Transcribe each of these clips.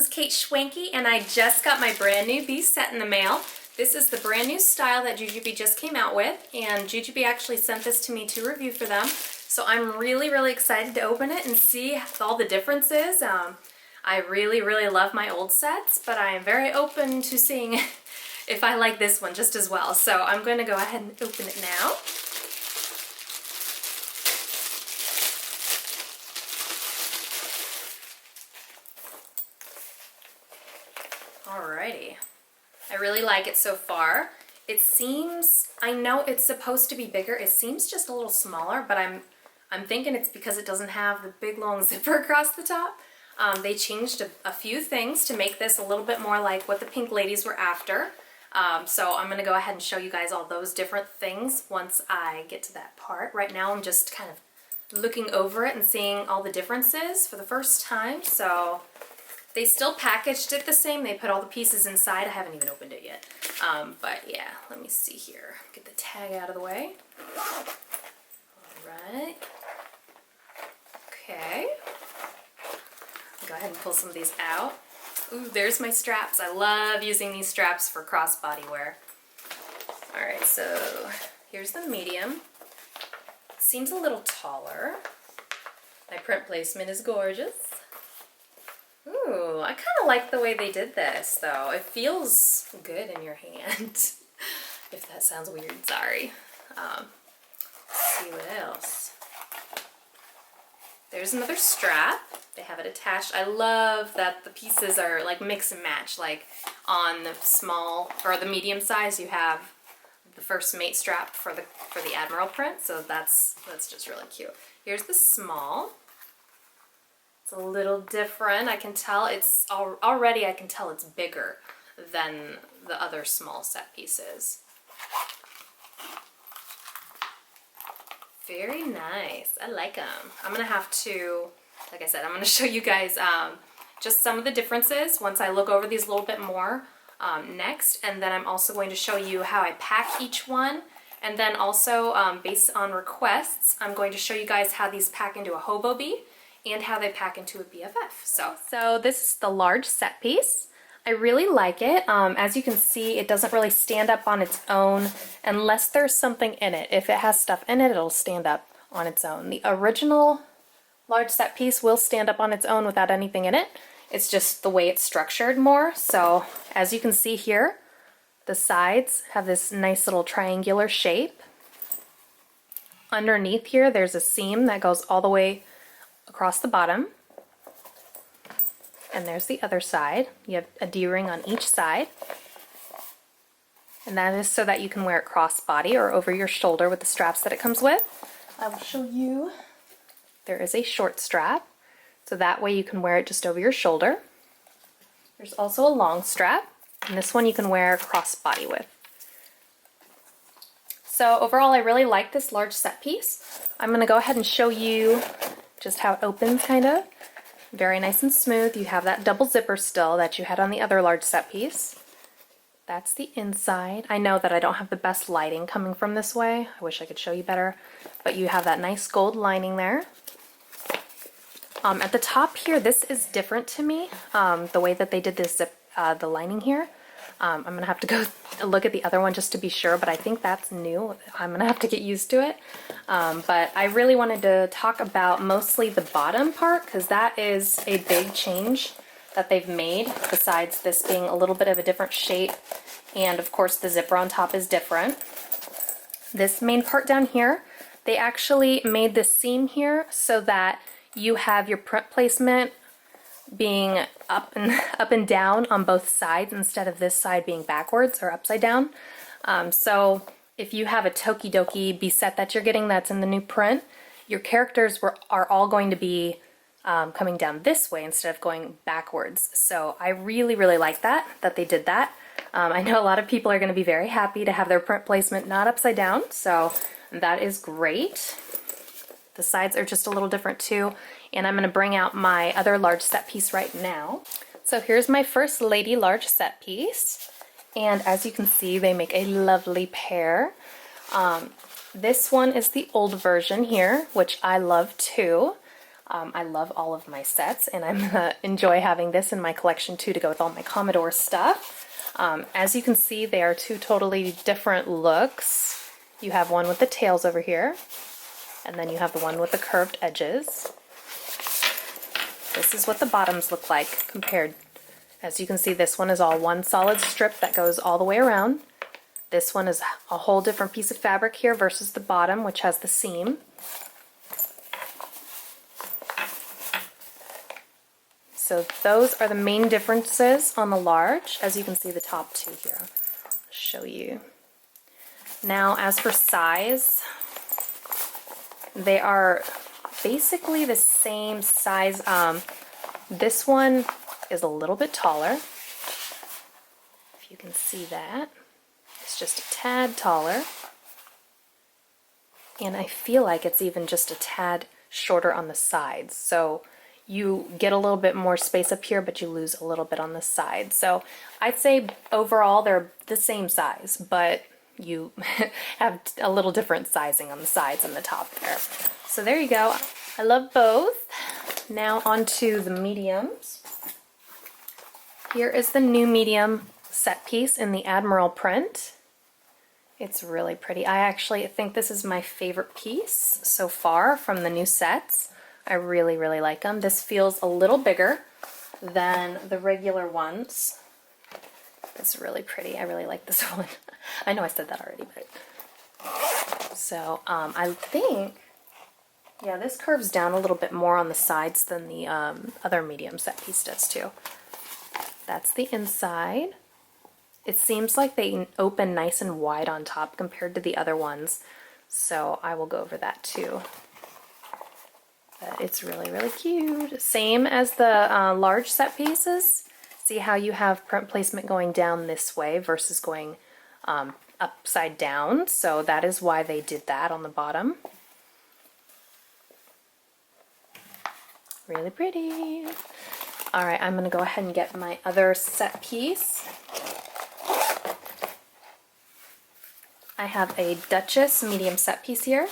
is kateschwanke, and I just got my brand new Be set in the mail. This is the brand new style that JuJuBe just came out with, and JuJuBe actually sent this to me to review for them. So I'm really excited to open it and see all the differences. I really love my old sets, but I am very open to seeing if I like this one just as well. So I'm going to go ahead and open it now. Alrighty. I really like it so far. It seems, I know it's supposed to be bigger, it seems just a little smaller, but I'm thinking it's because it doesn't have the big long zipper across the top. They changed a few things to make this a little bit more like what the pink ladies were after. So I'm going to go ahead and show you guys all those different things once I get to that part. Right now I'm just kind of looking over it and seeing all the differences for the first time. So they still packaged it the same. They put all the pieces inside. I haven't even opened it yet. But yeah, let me see here. Get the tag out of the way. Alright. Okay. Go ahead and pull some of these out. Ooh, there's my straps. I love using these straps for crossbody wear. Alright, so here's the medium. It seems a little taller. My print placement is gorgeous. Ooh, I kind of like the way they did this, though. It feels good in your hand. If that sounds weird, sorry. Let's see what else. There's another strap. They have it attached. I love that the pieces are like mix and match. Like on the small or the medium size, you have the first mate strap for the Admiral print. So that's just really cute. Here's the small. It's a little different. I can tell it's already. I can tell it's bigger than the other small set pieces. Very nice. I like them. I'm gonna have to, like I said, I'm gonna show you guys just some of the differences once I look over these a little bit more next, and then I'm also going to show you how I pack each one, and then also based on requests, I'm going to show you guys how these pack into a Hobo Be and how they pack into a BFF. So this is the large set piece. I really like it. As you can see, it doesn't really stand up on its own unless there's something in it. If it has stuff in it, it'll stand up on its own. The original large set piece will stand up on its own without anything in it. It's just the way it's structured more. So as you can see here, the sides have this nice little triangular shape. Underneath here, there's a seam that goes all the way across the bottom. And there's the other side. You have a D-ring on each side. And that is so that you can wear it crossbody or over your shoulder with the straps that it comes with. I will show you. There is a short strap, so that way you can wear it just over your shoulder. There's also a long strap, and this one you can wear crossbody with. So overall, I really like this large set piece. I'm going to go ahead and show you just how it opens, kind of. Very nice and smooth. You have that double zipper still that you had on the other large set piece. That's the inside. I know that I don't have the best lighting coming from this way. I wish I could show you better. But you have that nice gold lining there. At the top here, this is different to me, the way that they did this the lining here. I'm going to have to go look at the other one just to be sure, but I think that's new. I'm going to have to get used to it. But I really wanted to talk about mostly the bottom part, because that is a big change that they've made, besides this being a little bit of a different shape. And of course the zipper on top is different. This main part down here, they actually made this seam here so that you have your print placement being up and down on both sides instead of this side being backwards or upside down. So if you have a Tokidoki Be set that you're getting that's in the new print, your characters are all going to be coming down this way instead of going backwards. So I really like that they did that. I know a lot of people are going to be very happy to have their print placement not upside down, so that is great. The sides are just a little different too, and I'm going to bring out my other large set piece right now. So here's my first lady large set piece, and as you can see, they make a lovely pair. This one is the old version here, which I love too. I love all of my sets, and I'm gonna enjoy having this in my collection too to go with all my Commodore stuff. As you can see, they are two totally different looks. You have one with the tails over here, and then you have the one with the curved edges. This is what the bottoms look like compared. As you can see, this one is all one solid strip that goes all the way around. This one is a whole different piece of fabric here versus the bottom, which has the seam. So those are the main differences on the large. As you can see, the top two here. I'll show you. Now, as for size, they are basically the same size. This one is a little bit taller. If you can see that. It's just a tad taller. And I feel like it's even just a tad shorter on the sides. So you get a little bit more space up here, but you lose a little bit on the sides. So I'd say overall they're the same size, but you have a little different sizing on the sides and the top there. So there you go. I love both. Now onto the mediums. Here is the new medium set piece in the Admiral print. It's really pretty. I actually think this is my favorite piece so far from the new sets. I really, really like them. This feels a little bigger than the regular ones. It's really pretty. I really like this one. I know I said that already, but... So, I think, yeah, this curves down a little bit more on the sides than the other medium set piece does too. That's the inside. It seems like they open nice and wide on top compared to the other ones, so I will go over that too. But it's really, really cute. Same as the large set pieces. See how you have print placement going down this way versus going upside down. So that is why they did that on the bottom. Really pretty. All right, I'm going to go ahead and get my other set piece. I have a Duchess medium set piece here.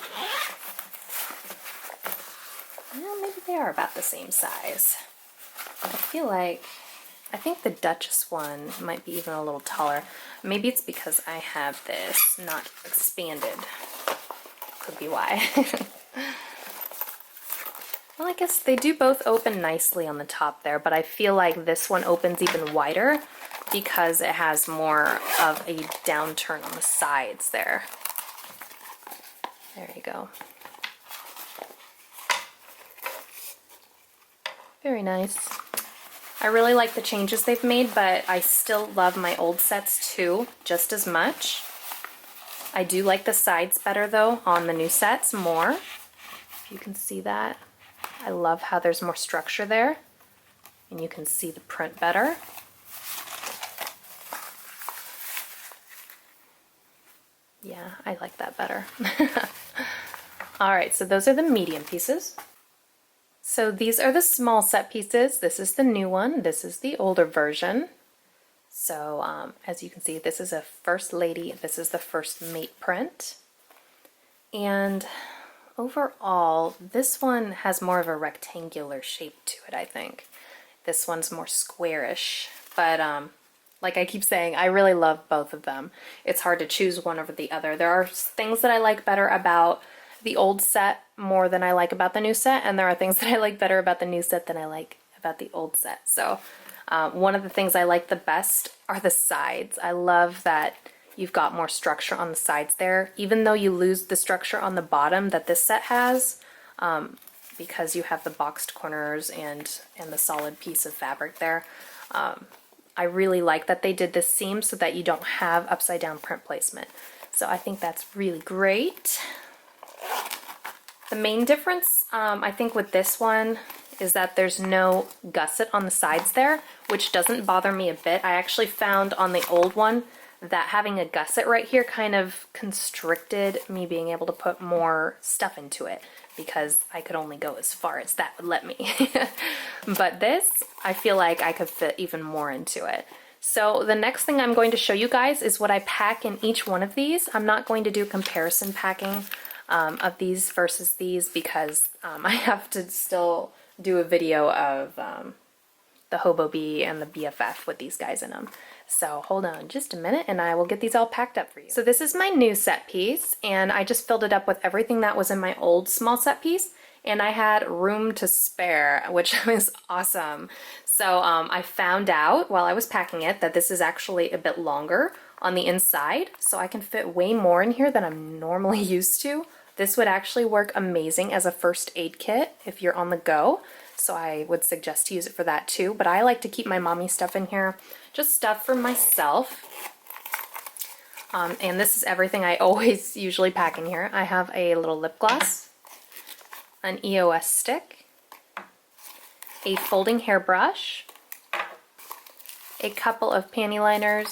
Well, maybe they are about the same size. I feel like, I think the Duchess one might be even a little taller. Maybe it's because I have this not expanded. Could be why. Well, I guess they do both open nicely on the top there, but I feel like this one opens even wider because it has more of a downturn on the sides there. There you go. Very nice. I really like the changes they've made, but I still love my old sets too, just as much. I do like the sides better though on the new sets more. If you can see that. I love how there's more structure there and you can see the print better. Yeah, I like that better. Alright, so those are the medium pieces. So these are the small set pieces. This is the new one. This is the older version. So as you can see, this is a First Lady. This is the First Mate print. And overall, this one has more of a rectangular shape to it, I think. This one's more squarish. But like I keep saying, I really love both of them. It's hard to choose one over the other. There are things that I like better about the old set more than I like about the new set, and there are things that I like better about the new set than I like about the old set. So one of the things I like the best are the sides. I love that you've got more structure on the sides there, even though you lose the structure on the bottom that this set has, because you have the boxed corners and the solid piece of fabric there. I really like that they did this seam so that you don't have upside down print placement. So I think that's really great. The main difference, I think, with this one is that there's no gusset on the sides there, which doesn't bother me a bit. I actually found on the old one that having a gusset right here kind of constricted me being able to put more stuff into it because I could only go as far as that would let me. But this, I feel like I could fit even more into it. So the next thing I'm going to show you guys is what I pack in each one of these. I'm not going to do comparison packing. of these versus these because I have to still do a video of the Hobo Be and the BFF with these guys in them. So hold on just a minute and I will get these all packed up for you. So this is my new set piece and I just filled it up with everything that was in my old small set piece and I had room to spare, which was awesome. So I found out while I was packing it that this is actually a bit longer on the inside, so I can fit way more in here than I'm normally used to. This would actually work amazing as a first aid kit if you're on the go. So I would suggest to use it for that too, but I like to keep my mommy stuff in here, just stuff for myself. And this is everything I always usually pack in here. I have a little lip gloss, an EOS stick, a folding hairbrush, a couple of panty liners,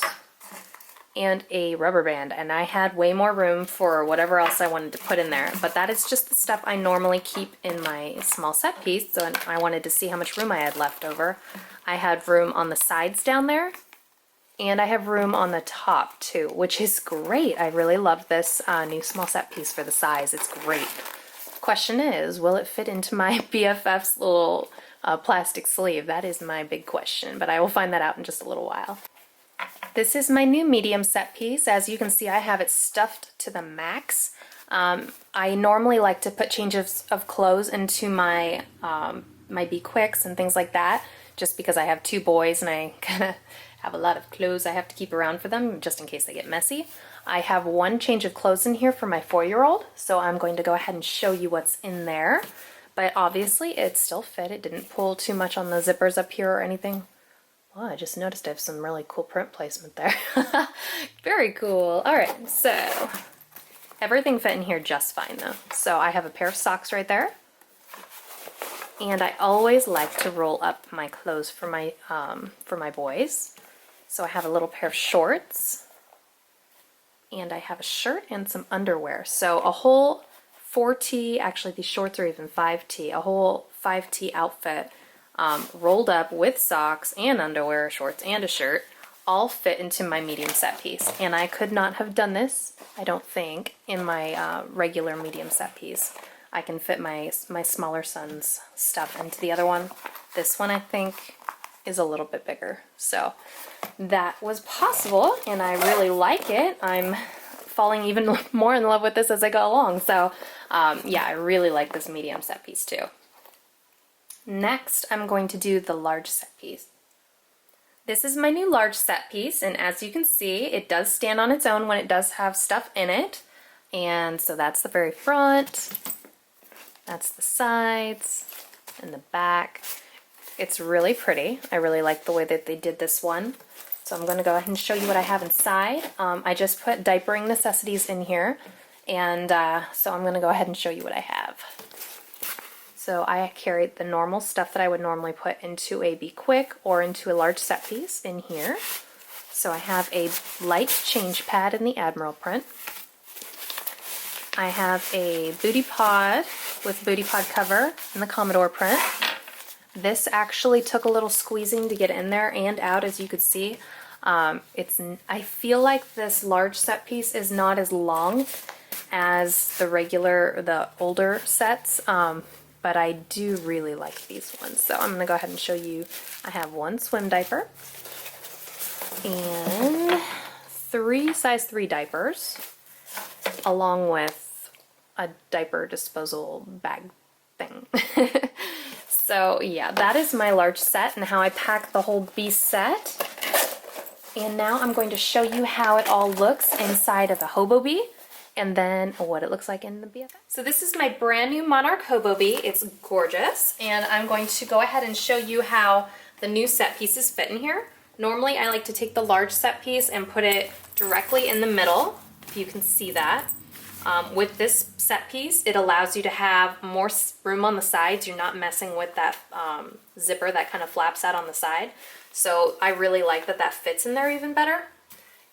and a rubber band, and I had way more room for whatever else I wanted to put in there, but that is just the stuff I normally keep in my small set piece, so I wanted to see how much room I had left over. I had room on the sides down there, and I have room on the top too, which is great. I really love this new small set piece for the size. It's great. Question is, will it fit into my BFF's little plastic sleeve? That is my big question, but I will find that out in just a little while. This is my new medium set piece. As you can see, I have it stuffed to the max. I normally like to put changes of clothes into my my Be Quicks and things like that, just because I have 2 boys and I kind of have a lot of clothes I have to keep around for them, just in case they get messy. I have 1 change of clothes in here for my 4-year-old, so I'm going to go ahead and show you what's in there. But obviously it still fit. It didn't pull too much on the zippers up here or anything. Oh, I just noticed I have some really cool print placement there. Very cool. All right, so everything fit in here just fine though. So I have a pair of socks right there. And I always like to roll up my clothes for my boys. So I have a little pair of shorts. And I have a shirt and some underwear. So a whole 4T, actually these shorts are even 5T, a whole 5T outfit. Rolled up with socks and underwear, shorts and a shirt, all fit into my medium set piece. And I could not have done this, I don't think, in my regular medium set piece. I can fit my smaller son's stuff into the other one. This one I think is a little bit bigger. So that was possible and I really like it. I'm falling even more in love with this as I go along. So yeah, I really like this medium set piece too. Next, I'm going to do the large set piece. This is my new large set piece, and as you can see, it does stand on its own when it does have stuff in it. And so that's the very front, that's the sides, and the back. It's really pretty. I really like the way that they did this one. So I'm going to go ahead and show you what I have inside. I just put diapering necessities in here, and so I'm going to go ahead and show you what I have. So I carried the normal stuff that I would normally put into a Be Quick or into a large set piece in here. So I have a light change pad in the Admiral print. I have a booty pod with booty pod cover in the Commodore print. This actually took a little squeezing to get in there and out, as you could see. I feel like this large set piece is not as long as the older sets. But I do really like these ones. So I'm going to go ahead and show you. I have 1 swim diaper and 3 size 3 diapers, along with a diaper disposal bag thing. So yeah, that is my large set and how I pack the whole Be set. And now I'm going to show you how it all looks inside of the Hobo Be, and then what it looks like in the BFF. So this is my brand new Monarch Hobo Be. It's gorgeous, and I'm going to go ahead and show you how the new set pieces fit in here. Normally I like to take the large set piece and put it directly in the middle, if you can see that. With this set piece, it allows you to have more room on the sides. You're not messing with that zipper that kind of flaps out on the side. So I really like that that fits in there even better.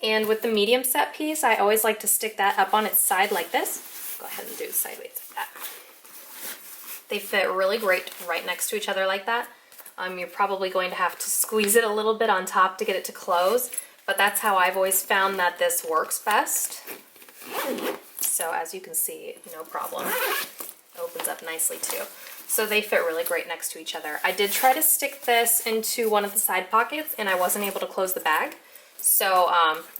And with the medium set piece, I always like to stick that up on its side like this. Go ahead and do it sideways like that. They fit really great right next to each other like that. You're probably going to have to squeeze it a little bit on top to get it to close, but that's how I've always found that this works best. So as you can see, no problem. Opens up nicely too. So they fit really great next to each other. I did try to stick this into one of the side pockets and I wasn't able to close the bag. So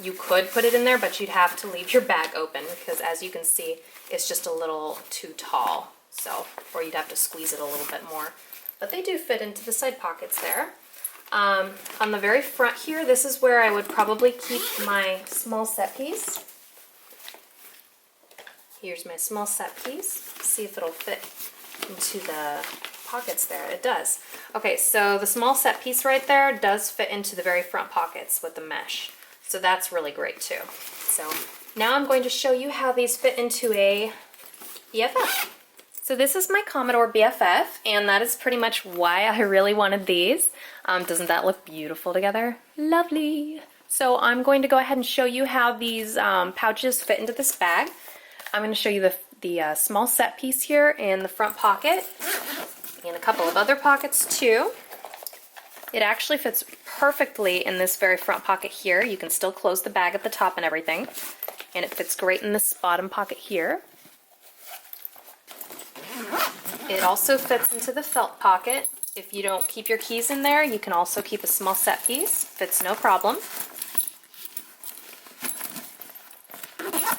you could put it in there, but you'd have to leave your bag open because as you can see, it's just a little too tall. So, or you'd have to squeeze it a little bit more. But they do fit into the side pockets there. On the very front here, this is where I would probably keep my small set piece. Here's my small set piece. See if it'll fit into the pockets there. It does. Okay, so the small set piece right there does fit into the very front pockets with the mesh. So that's really great too. So now I'm going to show you how these fit into a BFF. So this is my Commodore BFF, and that is pretty much why I really wanted these. Doesn't that look beautiful together? Lovely. So I'm going to go ahead and show you how these pouches fit into this bag. I'm going to show you the small set piece here in the front pocket, and a couple of other pockets too. It actually fits perfectly in this very front pocket here. You can still close the bag at the top and everything, and it fits great in this bottom pocket here. It also fits into the felt pocket. If you don't keep your keys in there, you can also keep a small set piece. Fits no problem.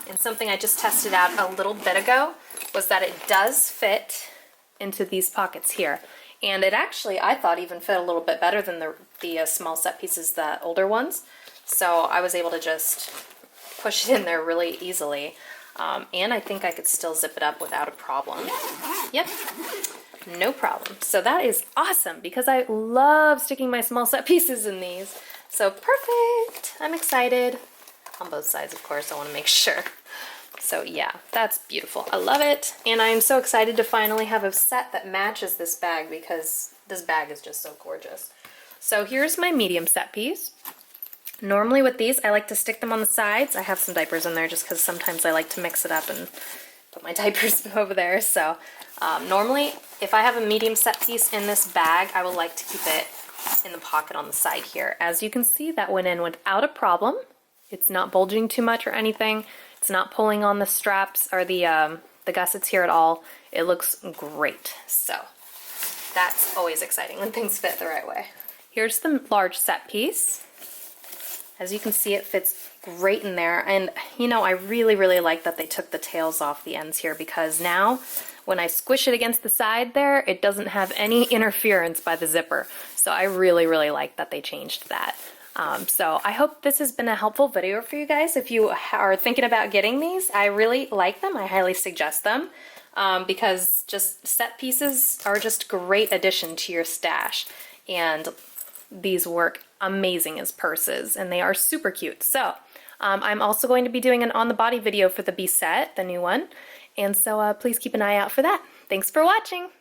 And something I just tested out a little bit ago was that it does fit into these pockets here. And it actually, I thought, even fit a little bit better than the small set pieces, the older ones. So I was able to just push it in there really easily. And I think I could still zip it up without a problem. Yep, no problem. So that is awesome because I love sticking my small set pieces in these. So perfect, I'm excited. On both sides, of course, I want to make sure. So yeah, that's beautiful. I love it. And I am so excited to finally have a set that matches this bag because this bag is just so gorgeous. So here's my medium set piece. Normally with these, I like to stick them on the sides. I have some diapers in there just because sometimes I like to mix it up and put my diapers over there. So normally, if I have a medium set piece in this bag, I would like to keep it in the pocket on the side here. As you can see, that went in without a problem. It's not bulging too much or anything. It's not pulling on the straps or the gussets here at all. It looks great. So that's always exciting when things fit the right way. Here's the large set piece. As you can see, it fits great in there. And you know, I really, really like that they took the tails off the ends here because now when I squish it against the side there, it doesn't have any interference by the zipper. So I really, really like that they changed that. So I hope this has been a helpful video for you guys. If you are thinking about getting these, I really like them. I highly suggest them because just set pieces are just a great addition to your stash. And these work amazing as purses and they are super cute. So I'm also going to be doing an on the body video for the Be set, the new one. And so please keep an eye out for that. Thanks for watching.